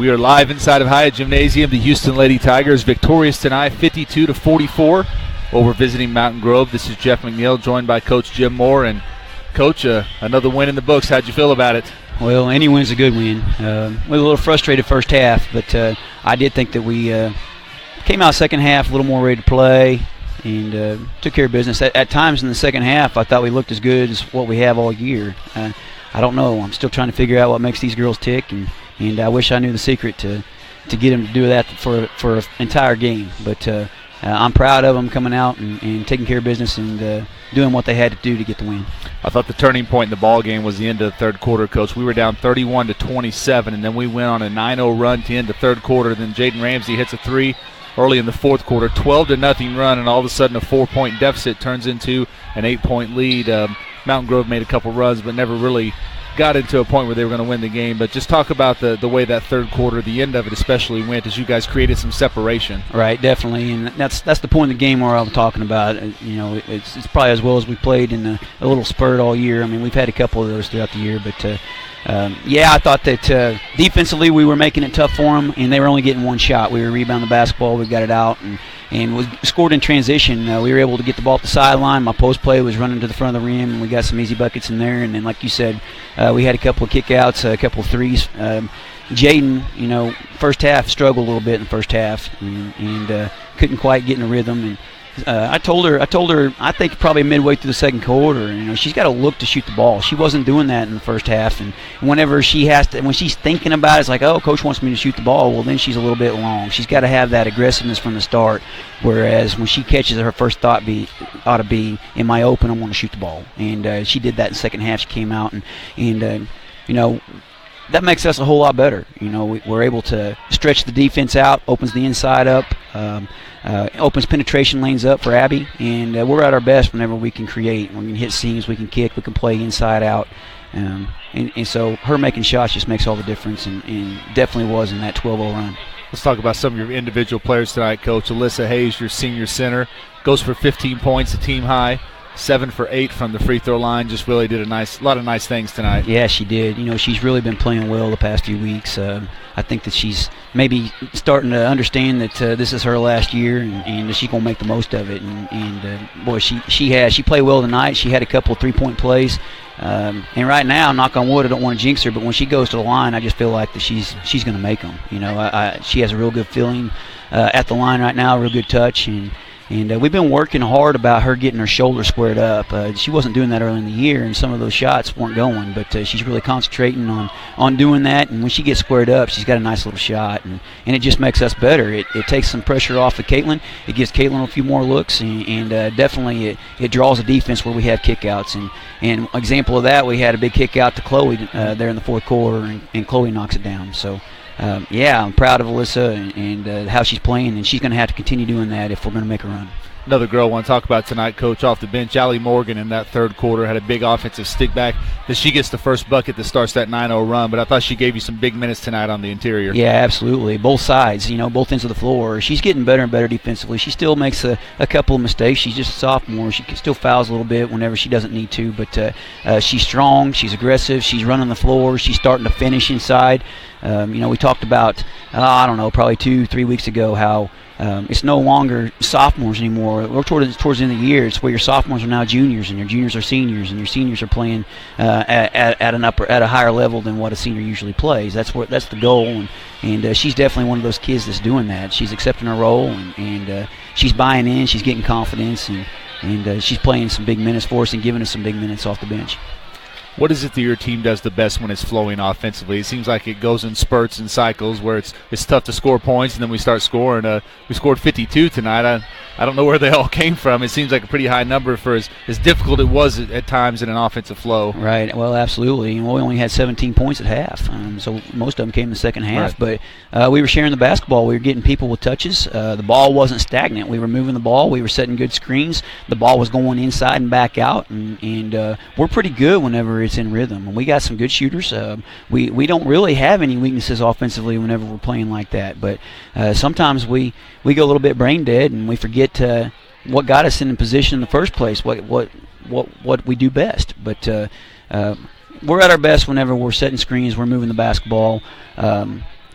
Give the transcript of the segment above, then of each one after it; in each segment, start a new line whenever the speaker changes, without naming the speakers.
We are live inside of Hyatt Gymnasium. The Houston Lady Tigers victorious tonight, 52-44 over visiting Mountain Grove. This is Jeff McNeil, joined by Coach Jim Moore. And Coach, another win in the books. How'd you feel about it?
Well, any win's a good win. We were a little frustrated first half, but I did think that we came out second half a little more ready to play and took care of business. At times in the second half, I thought we looked as good as what we have all year. I don't know. I'm still trying to figure out what makes these girls tick, and I wish I knew the secret to get them to do that for an entire game. But I'm proud of them coming out and taking care of business and doing what they had to do to get the win.
I thought the turning point in the ball game was the end of the third quarter, Coach. We were down 31-27, and then we went on a 9-0 run to end the third quarter. Then Jaden Ramsey hits a three early in the fourth quarter, 12-0 run, and all of a sudden a 4-point deficit turns into an 8-point lead. Mountain Grove made a couple runs, but never really got into a point where they were going to win the game. But just talk about the way that third quarter, the end of it especially, went as you guys created some separation.
Right, definitely, and that's the point of the game where I'm talking about. It's probably as well as we played in a little spurt all year. I mean, we've had a couple of those throughout the year, but I thought that defensively we were making it tough for them, and they were only getting one shot. We were rebounding the basketball, we got it out, and we scored in transition. We were able to get the ball at the sideline. My post play was running to the front of the rim, and we got some easy buckets in there. And then, like you said, we had a couple of kickouts, a couple of threes. Jaden, first half struggled a little bit in the first half, and couldn't quite get in a rhythm. And I told her, I think probably midway through the second quarter, she's got to look to shoot the ball. She wasn't doing that in the first half, and whenever she has to, when she's thinking about it, it's like, oh, coach wants me to shoot the ball. Well, then she's a little bit long. She's got to have that aggressiveness from the start. Whereas when she catches it, her first thought ought to be, am I open? I want to shoot the ball. And she did that in the second half. She came out and that makes us a whole lot better. We're able to stretch the defense out, opens the inside up, opens penetration lanes up for Abby, and we're at our best whenever we can create. We can hit seams, we can kick, we can play inside out. And so her making shots just makes all the difference, and definitely was in that 12-0 run.
Let's talk about some of your individual players tonight, Coach. Alyssa Hayes, your senior center, goes for 15 points, a team high. 7 for 8 from the free throw line. Just really did a lot of nice things tonight. Yeah,
she did. She's really been playing well the past few weeks. I think that she's maybe starting to understand that this is her last year, and she's going to make the most of it. And boy, she played well tonight. She had a couple of 3-point plays. And right now, knock on wood, I don't want to jinx her, but when she goes to the line, I just feel like that she's going to make them. She has a real good feeling at the line right now, real good touch, and we've been working hard about her getting her shoulder squared up. She wasn't doing that early in the year, and some of those shots weren't going, but she's really concentrating on doing that. And when she gets squared up, she's got a nice little shot, and it just makes us better. It takes some pressure off of Caitlin. It gives Caitlin a few more looks, and definitely it draws a defense where we have kickouts. And example of that, we had a big kick out to Chloe there in the fourth quarter, and Chloe knocks it down. So. I'm proud of Alyssa and how she's playing, and she's going to have to continue doing that if we're going to make a run.
Another girl I want to talk about tonight, Coach, off the bench, Allie Morgan in that third quarter had a big offensive stick back. That she gets the first bucket that starts that 9-0 run, but I thought she gave you some big minutes tonight on the interior.
Yeah, absolutely. Both sides, both ends of the floor. She's getting better and better defensively. She still makes a couple of mistakes. She's just a sophomore. She still fouls a little bit whenever she doesn't need to, but she's strong. She's aggressive. She's running the floor. She's starting to finish inside. We talked about, probably 2-3 weeks ago how it's no longer sophomores anymore. We're towards the end of the year. It's where your sophomores are now juniors, and your juniors are seniors, and your seniors are playing at a higher level than what a senior usually plays. That's the goal, and she's definitely one of those kids that's doing that. She's accepting her role, and she's buying in. She's getting confidence, and she's playing some big minutes for us and giving us some big minutes off the bench.
What is it that your team does the best when it's flowing offensively? It seems like it goes in spurts and cycles where it's tough to score points, and then we start scoring. We scored 52 tonight. I don't know where they all came from. It seems like a pretty high number for as difficult it was at times in an offensive flow.
Right. Well, absolutely. We only had 17 points at half, so most of them came in the second half. Right. But we were sharing the basketball. We were getting people with touches. The ball wasn't stagnant. We were moving the ball. We were setting good screens. The ball was going inside and back out, and we're pretty good whenever it's in rhythm. And we got some good shooters. We don't really have any weaknesses offensively whenever we're playing like that. But sometimes we go a little bit brain dead, and we forget what got us in the position in the first place, what we do best. But we're at our best whenever we're setting screens, we're moving the basketball.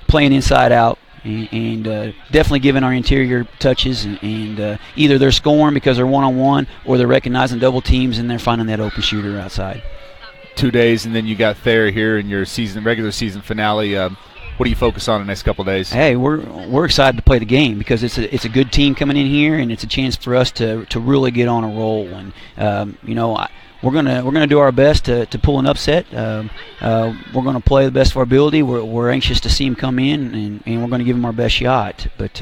playing inside out. And definitely giving our interior touches, and either they're scoring because they're one-on-one, or they're recognizing double teams and they're finding that open shooter outside.
2 days, and then you got Thayer here in your regular season finale. What do you focus on the next couple of days?
Hey, we're excited to play the game because it's a good team coming in here, and it's a chance for us to really get on a roll. And we're gonna do our best to pull an upset. We're gonna play the best of our ability. We're anxious to see them come in, and we're gonna give them our best shot. But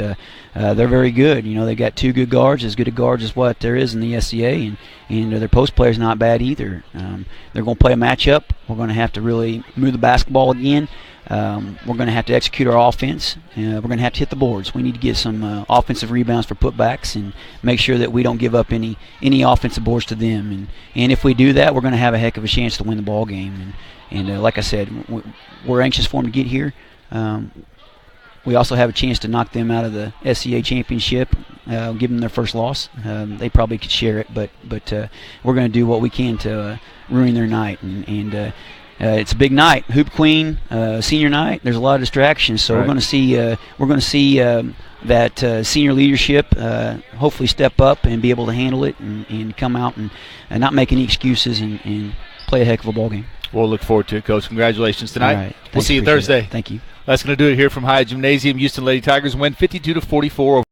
they're very good. They got 2 good guards, as good a guards as what there is in the SCA, and their post player's not bad either. They're gonna play a matchup. We're gonna have to really move the basketball again. We're going to have to execute our offense. We're going to have to hit the boards. We need to get some offensive rebounds for putbacks and make sure that we don't give up any offensive boards to them. And if we do that, we're going to have a heck of a chance to win the ball game. And like I said, we're anxious for them to get here. We also have a chance to knock them out of the SCA championship, give them their first loss. They probably could share it, but we're going to do what we can to ruin their night. And it's a big night, Hoop Queen, senior night. There's a lot of distractions, so
right.
we're going to see that senior leadership hopefully step up and be able to handle it and come out and not make any excuses and play a heck of a ball game.
We'll look forward to it, Coach. Congratulations tonight.
All right.
We'll see you Thursday.
Thank you.
That's going to do it here from Hyatt Gymnasium. Houston Lady Tigers win 52-44 over